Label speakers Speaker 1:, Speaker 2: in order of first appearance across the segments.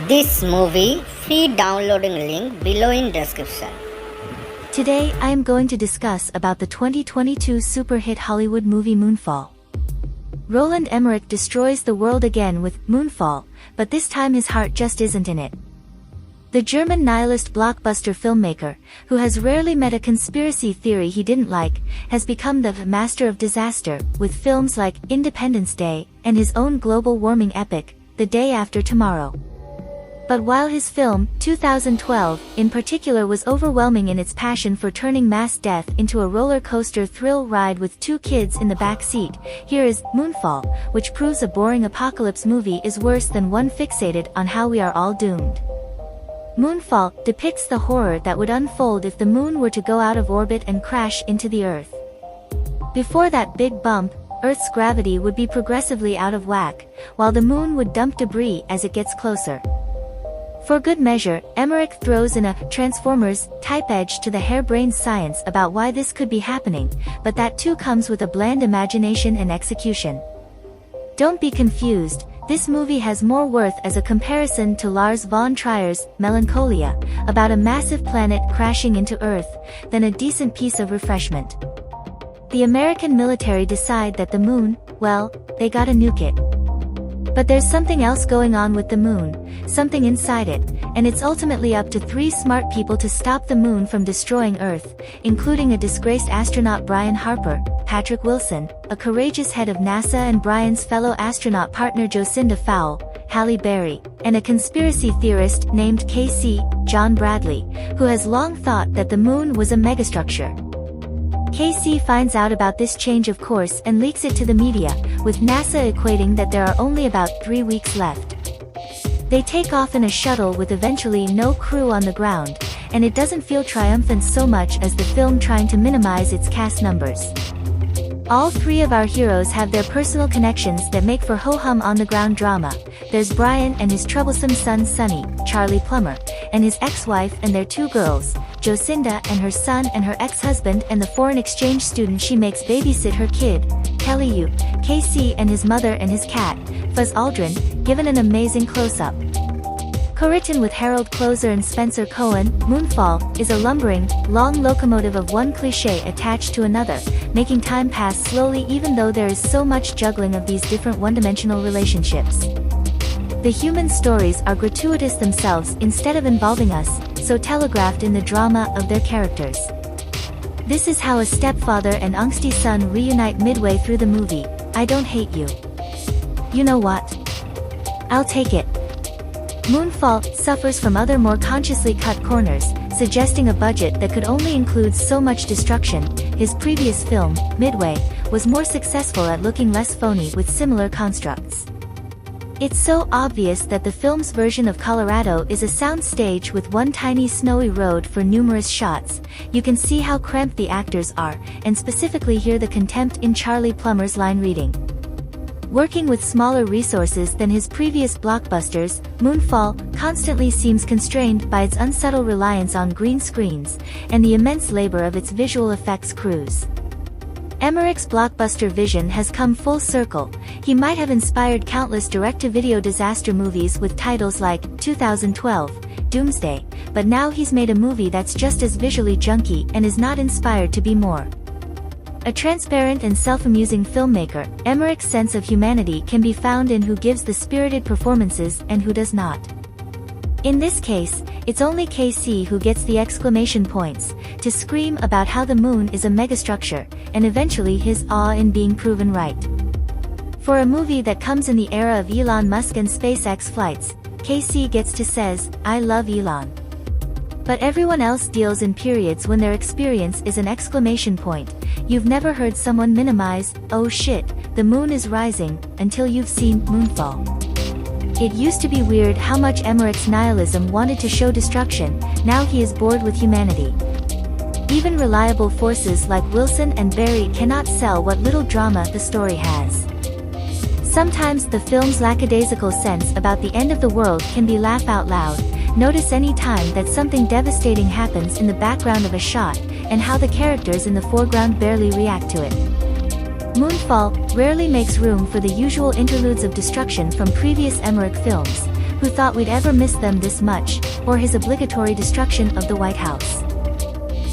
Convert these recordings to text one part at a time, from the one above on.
Speaker 1: This movie free downloading link below in description.
Speaker 2: Today I am going to discuss about the 2022 super hit Hollywood movie Moonfall. Roland Emmerich destroys the world again with Moonfall, but this time his heart just isn't in it. The German nihilist blockbuster filmmaker, who has rarely met a conspiracy theory he didn't like, has become the master of disaster, with films like Independence Day and his own global warming epic, The Day After Tomorrow. But while his film, 2012, in particular was overwhelming in its passion for turning mass death into a roller coaster thrill ride with two kids in the back seat, here is Moonfall, which proves a boring apocalypse movie is worse than one fixated on how we are all doomed. Moonfall depicts the horror that would unfold if the moon were to go out of orbit and crash into the Earth. Before that big bump, Earth's gravity would be progressively out of whack, while the moon would dump debris as it gets closer. For good measure, Emmerich throws in a Transformers-type edge to the harebrained science about why this could be happening, but that too comes with a bland imagination and execution. Don't be confused, this movie has more worth as a comparison to Lars von Trier's Melancholia, about a massive planet crashing into Earth, than a decent piece of refreshment. The American military decide that the moon, well, they gotta nuke it. But there's something else going on with the moon, something inside it, and it's ultimately up to three smart people to stop the moon from destroying Earth, including a disgraced astronaut Brian Harper, Patrick Wilson, a courageous head of NASA and Brian's fellow astronaut partner Jocinda Fowle, Halle Berry, and a conspiracy theorist named K.C. John Bradley, who has long thought that the moon was a megastructure. K.C. finds out about this change of course and leaks it to the media, with NASA equating that there are only about 3 weeks left. They take off in a shuttle with eventually no crew on the ground, and it doesn't feel triumphant so much as the film trying to minimize its cast numbers. All three of our heroes have their personal connections that make for ho-hum on-the-ground drama. There's Brian and his troublesome son Sonny, Charlie Plummer, and his ex-wife and their two girls, Jocinda and her son and her ex-husband and the foreign exchange student she makes babysit her kid, Kelly Yu, KC and his mother and his cat, Fuzz Aldrin, given an amazing close-up. Co-written with Harald, Kloser and Spenser Cohen, Moonfall is a lumbering, long locomotive of one cliché attached to another, making time pass slowly even though there is so much juggling of these different one-dimensional relationships. The human stories are gratuitous themselves instead of involving us, so telegraphed in the drama of their characters. This is how a stepfather and angsty son reunite midway through the movie. I don't hate you. You know what? I'll take it. Moonfall suffers from other more consciously cut corners, suggesting a budget that could only include so much destruction. His previous film, Midway, was more successful at looking less phony with similar constructs. It's so obvious that the film's version of Colorado is a soundstage with one tiny snowy road for numerous shots. You can see how cramped the actors are, and specifically hear the contempt in Charlie Plummer's line reading. Working with smaller resources than his previous blockbusters, Moonfall constantly seems constrained by its unsubtle reliance on green screens, and the immense labor of its visual effects crews. Emmerich's blockbuster vision has come full circle. He might have inspired countless direct-to-video disaster movies with titles like 2012, Doomsday, but now he's made a movie that's just as visually junky and is not inspired to be more. A transparent and self-amusing filmmaker, Emmerich's sense of humanity can be found in who gives the spirited performances and who does not. In this case, it's only KC who gets the exclamation points, to scream about how the moon is a megastructure, and eventually his awe in being proven right. For a movie that comes in the era of Elon Musk and SpaceX flights, KC gets to says, I love Elon. But everyone else deals in periods when their experience is an exclamation point. You've never heard someone minimize, oh shit, the moon is rising, until you've seen Moonfall. It used to be weird how much Emmerich's nihilism wanted to show destruction, now he is bored with humanity. Even reliable forces like Wilson and Berry cannot sell what little drama the story has. Sometimes the film's lackadaisical sense about the end of the world can be laugh out loud. Notice any time that something devastating happens in the background of a shot, and how the characters in the foreground barely react to it. Moonfall rarely makes room for the usual interludes of destruction from previous Emmerich films, who thought we'd ever miss them this much, or his obligatory destruction of the White House.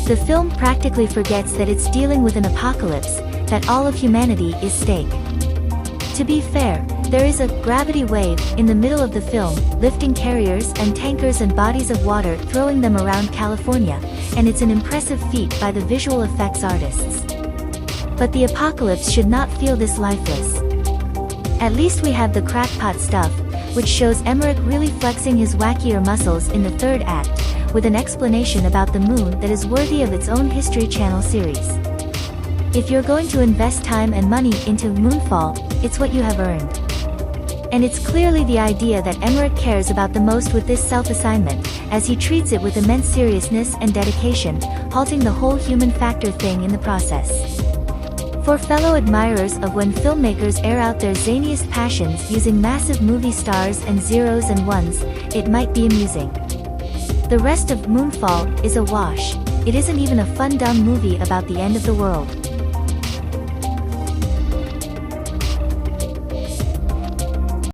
Speaker 2: The film practically forgets that it's dealing with an apocalypse, that all of humanity is stake. To be fair, there is a gravity wave in the middle of the film, lifting carriers and tankers and bodies of water, throwing them around California, and it's an impressive feat by the visual effects artists. But the apocalypse should not feel this lifeless. At least we have the crackpot stuff, which shows Emmerich really flexing his wackier muscles in the third act, with an explanation about the moon that is worthy of its own History Channel series. If you're going to invest time and money into Moonfall, it's what you have earned. And it's clearly the idea that Emmerich cares about the most with this self-assignment, as he treats it with immense seriousness and dedication, halting the whole human factor thing in the process. For fellow admirers of when filmmakers air out their zaniest passions using massive movie stars and zeros and ones, it might be amusing. The rest of Moonfall is a wash. It isn't even a fun dumb movie about the end of the world.